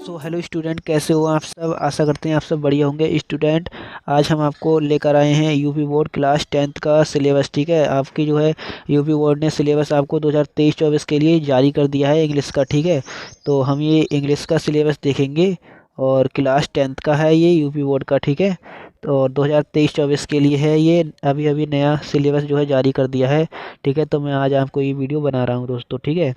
So hello student, कैसे हो आप सब। आशा करते हैं आप सब बढ़िया होंगे। स्टूडेंट, आज हम आपको लेकर आए हैं यूपी बोर्ड क्लास 10th का सिलेबस। ठीक है, आपकी जो है यूपी बोर्ड ने सिलेबस आपको 2023-24 के लिए जारी कर दिया है इंग्लिश का। ठीक है, तो हम ये इंग्लिश का सिलेबस देखेंगे और क्लास 10th का है ये यूपी बोर्ड का। ठीक है, तो 2023-24 के लिए है ये। अभी अभी नया सिलेबस जो है जारी कर दिया है। ठीक है, तो मैं आज आपको ये वीडियो बना रहा हूँ दोस्तों। ठीक है,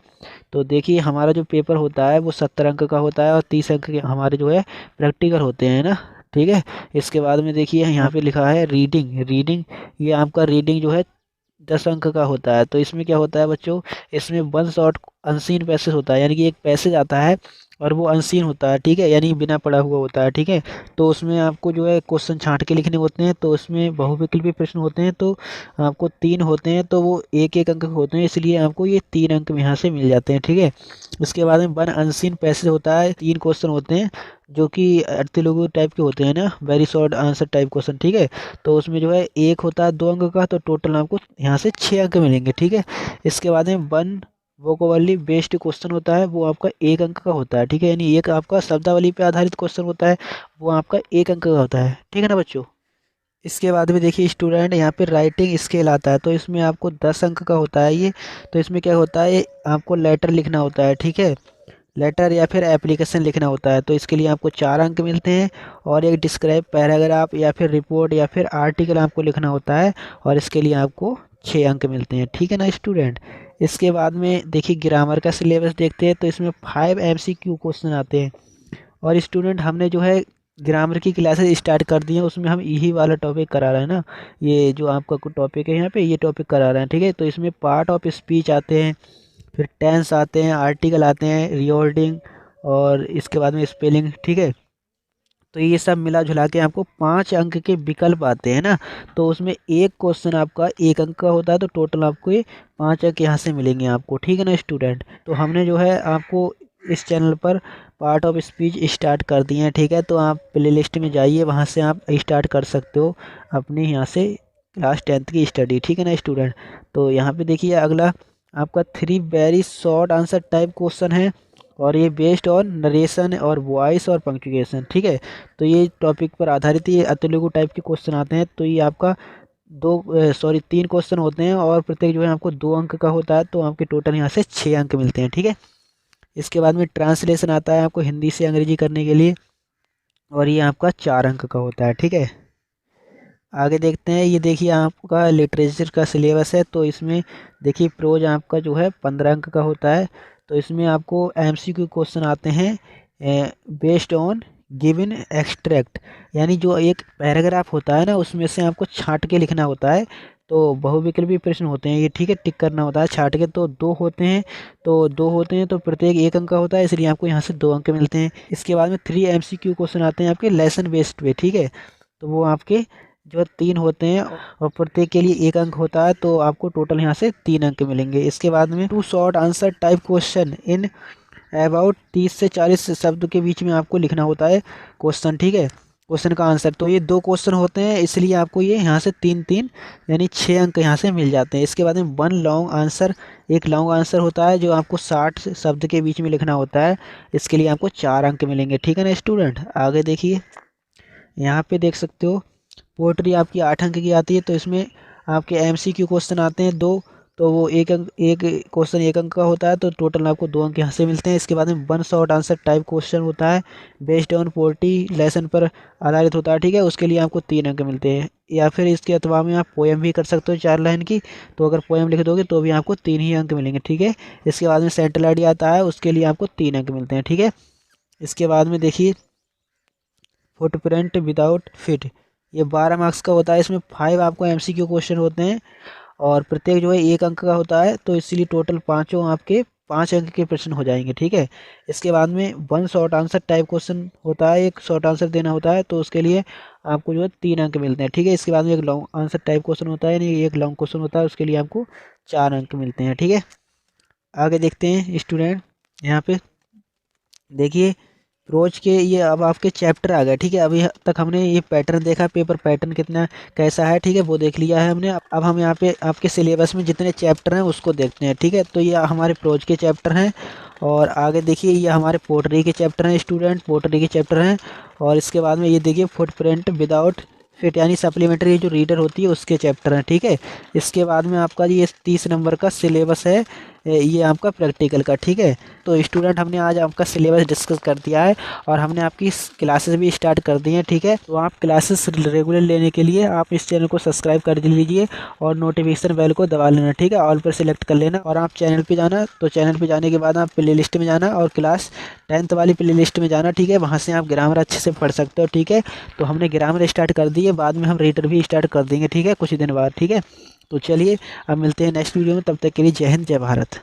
तो देखिए हमारा जो पेपर होता है वो 70 अंक का होता है और 30 अंक के हमारे जो है प्रैक्टिकल होते हैं ना। ठीक है, इसके बाद में देखिए यहाँ पे लिखा है रीडिंग। रीडिंग, ये आपका रीडिंग जो है 10 अंक का होता है। तो इसमें क्या होता है बच्चों, इसमें वन शॉट अनसीन पैसेज होता है, यानी कि एक पैसेज आता है और वो अनसीन होता है। ठीक है, यानी बिना पढ़ा हुआ होता है। ठीक है, तो उसमें आपको जो है क्वेश्चन छांट के लिखने होते हैं। तो उसमें बहुविकल्पी प्रश्न होते हैं, तो आपको 3 होते हैं, तो वो एक एक अंक के होते हैं, इसलिए आपको ये 3 अंक यहाँ से मिल जाते हैं। ठीक है, उसके बाद में वन अनसीन पैसेज होता है, 3 क्वेश्चन होते हैं जो कि तेलुगु टाइप के होते हैं ना, very short answer type question. ठीक है, तो उसमें जो है एक होता है 2 अंक का, तो टोटल आपको यहाँ से 6 अंक मिलेंगे। ठीक है, इसके बाद में वन वोकेबलरी बेस्ड क्वेश्चन होता है, वो आपका 1 अंक का होता है। ठीक है, यानी एक आपका शब्दावली पे आधारित क्वेश्चन होता है, वो आपका 1 अंक का होता है। ठीक है ना बच्चों। इसके बाद में देखिए स्टूडेंट, यहाँ पे राइटिंग स्केल आता है, तो इसमें आपको 10 अंक का होता है ये। तो इसमें क्या होता है, आपको लेटर लिखना होता है। ठीक है, लेटर या फिर एप्लीकेशन लिखना होता है, तो इसके लिए आपको 4 अंक मिलते हैं। और एक डिस्क्राइब पैराग्राफ या फिर रिपोर्ट या फिर आर्टिकल आपको लिखना होता है, और इसके लिए आपको 6 अंक मिलते हैं। ठीक है ना स्टूडेंट। इसके बाद में देखिए ग्रामर का सिलेबस देखते हैं, तो इसमें 5 MCQ क्वेश्चन आते हैं। और स्टूडेंट, हमने जो है ग्रामर की क्लासेस स्टार्ट कर दी हैं, उसमें हम यही वाला टॉपिक करा रहे हैं ना। ये जो आपका टॉपिक है यहाँ पे, ये टॉपिक करा रहे हैं। ठीक है, तो इसमें पार्ट ऑफ स्पीच आते हैं, फिर टेंस आते हैं, आर्टिकल आते हैं, रिओर्डिंग, और इसके बाद में स्पेलिंग। ठीक है, तो ये सब मिला जुला के आपको 5 अंक के विकल्प आते हैं ना। तो उसमें एक क्वेश्चन आपका 1 अंक का होता है, तो टोटल आपको ये 5 अंक यहाँ से मिलेंगे आपको। ठीक है ना स्टूडेंट। तो हमने जो है आपको इस चैनल पर पार्ट ऑफ स्पीच स्टार्ट कर दिए हैं। ठीक है, तो आप प्ले लिस्ट में जाइए, वहाँ से आप स्टार्ट कर सकते हो अपने यहाँ से क्लास 10th की स्टडी। ठीक है ना स्टूडेंट। तो यहाँ पे देखिए अगला आपका 3 very short answer type question है, और ये बेस्ड ऑन नरेशन और वॉइस और पंक्चुएशन। ठीक है, तो ये टॉपिक पर आधारित ये तेलुगु टाइप के क्वेश्चन आते हैं। तो ये आपका 3 क्वेश्चन होते हैं, और प्रत्येक जो है आपको 2 अंक का होता है, तो आपके टोटल यहाँ से 6 अंक मिलते हैं। ठीक है, इसके बाद में ट्रांसलेशन आता है आपको हिंदी से अंग्रेजी करने के लिए, और ये आपका 4 अंक का होता है। ठीक है, आगे देखते हैं। ये देखिए आपका लिटरेचर का सिलेबस है, तो इसमें देखिए प्रोज आपका जो है 15 अंक का होता है। तो इसमें आपको MCQ क्वेश्चन आते हैं बेस्ड ऑन गिवन एक्सट्रैक्ट, यानी जो एक पैराग्राफ होता है ना, उसमें से आपको छांट के लिखना होता है। तो बहुविकल्पी प्रश्न होते हैं ये। ठीक है, टिक करना होता है छांट के। तो 2 होते हैं, तो प्रत्येक 1 अंक का होता है, इसलिए आपको यहाँ से 2 अंक मिलते हैं। इसके बाद में 3 MCQ क्वेश्चन आते हैं आपके लेसन बेस्ड पे। ठीक है, तो वो आपके जो 3 होते हैं, और प्रत्येक के लिए 1 अंक होता है, तो आपको टोटल यहाँ से 3 अंक मिलेंगे। इसके बाद में 2 short answer type question in about 30 से 40 शब्द के बीच में आपको लिखना होता है क्वेश्चन। ठीक है, क्वेश्चन का आंसर। तो ये 2 क्वेश्चन होते हैं, इसलिए आपको ये यहाँ से 3 यानी 6 अंक यहाँ से मिल जाते हैं। इसके बाद में 1 लॉन्ग आंसर, एक लॉन्ग आंसर होता है जो आपको 60 शब्द के बीच में लिखना होता है, इसके लिए आपको 4 अंक मिलेंगे। ठीक है ना स्टूडेंट। आगे देखिए, यहाँ पे देख सकते हो पोएट्री आपकी 8 अंक की आती है, तो इसमें आपके MCQ क्वेश्चन आते हैं 2, तो वो एक क्वेश्चन 1 अंक का होता है, तो टोटल आपको 2 अंक यहाँ से मिलते हैं। इसके बाद में 1 शॉर्ट आंसर टाइप क्वेश्चन होता है, बेस्ड ऑन पोएट्री लेसन पर आधारित होता है। ठीक है, उसके लिए आपको 3 अंक मिलते हैं। या फिर इसके अथवा में आप पोएम भी कर सकते हो 4 लाइन की, तो अगर पोएम लिख दोगे तो भी आपको 3 ही अंक मिलेंगे। ठीक है, इसके बाद में सेंट्रल आइडिया आता है, उसके लिए आपको 3 अंक मिलते हैं। ठीक है, इसके बाद में देखिए फुटप्रिंट विदाउट फिट, ये 12 मार्क्स का होता है। इसमें 5 आपको MCQ क्वेश्चन होते हैं, और प्रत्येक जो है 1 अंक का होता है, तो इसीलिए टोटल पाँचों आपके 5 अंक के प्रश्न हो जाएंगे। ठीक है, इसके बाद में 1 शॉर्ट आंसर टाइप क्वेश्चन होता है, एक शॉर्ट आंसर देना होता है, तो उसके लिए आपको जो है 3 अंक मिलते हैं। ठीक है, इसके बाद में एक लॉन्ग आंसर टाइप क्वेश्चन होता है, यानी एक लॉन्ग क्वेश्चन होता है, उसके लिए आपको 4 अंक मिलते हैं। ठीक है, आगे देखते हैं स्टूडेंट। यहाँ पे देखिए रोज के ये अब आपके चैप्टर आ गए। ठीक है, अभी तक हमने ये पैटर्न देखा, पेपर पैटर्न कितना कैसा है। ठीक है, वो देख लिया है हमने। अब हम यहाँ पे आपके सिलेबस में जितने चैप्टर हैं उसको देखते हैं। ठीक है, तो ये हमारे प्रोज के चैप्टर हैं, और आगे देखिए ये हमारे पोटरी के चैप्टर हैं स्टूडेंट, पोटरी के चैप्टर हैं। और इसके बाद में ये देखिए फुटप्रिंट विदाउट फिट यानी सप्लीमेंट्री जो रीडर होती है उसके चैप्टर हैं, ठीक है। इसके बाद में आपका ये 30 नंबर का सिलेबस है, ये आपका प्रैक्टिकल का, ठीक है। तो स्टूडेंट हमने आज आपका सिलेबस डिस्कस कर दिया है और हमने आपकी क्लासेस भी स्टार्ट कर दी हैं, ठीक है। तो आप क्लासेस रेगुलर लेने के लिए आप इस चैनल को सब्सक्राइब कर लीजिए और नोटिफिकेशन बेल को दबा लेना, ठीक है। ऑल पर सेलेक्ट कर लेना और आप चैनल पे जाना, तो चैनल पे जाने के बाद आप प्ले लिस्ट में जाना और क्लास 10th वाली प्ले लिस्ट में जाना, ठीक है। वहाँ से आप ग्रामर अच्छे से पढ़ सकते हो, ठीक है। तो हमने ग्रामर स्टार्ट कर दी है, बाद में हम रीडर भी स्टार्ट कर देंगे, ठीक है, कुछ दिन बाद, ठीक है। तो चलिए अब मिलते हैं नेक्स्ट वीडियो में, तब तक के लिए जय हिंद जय भारत।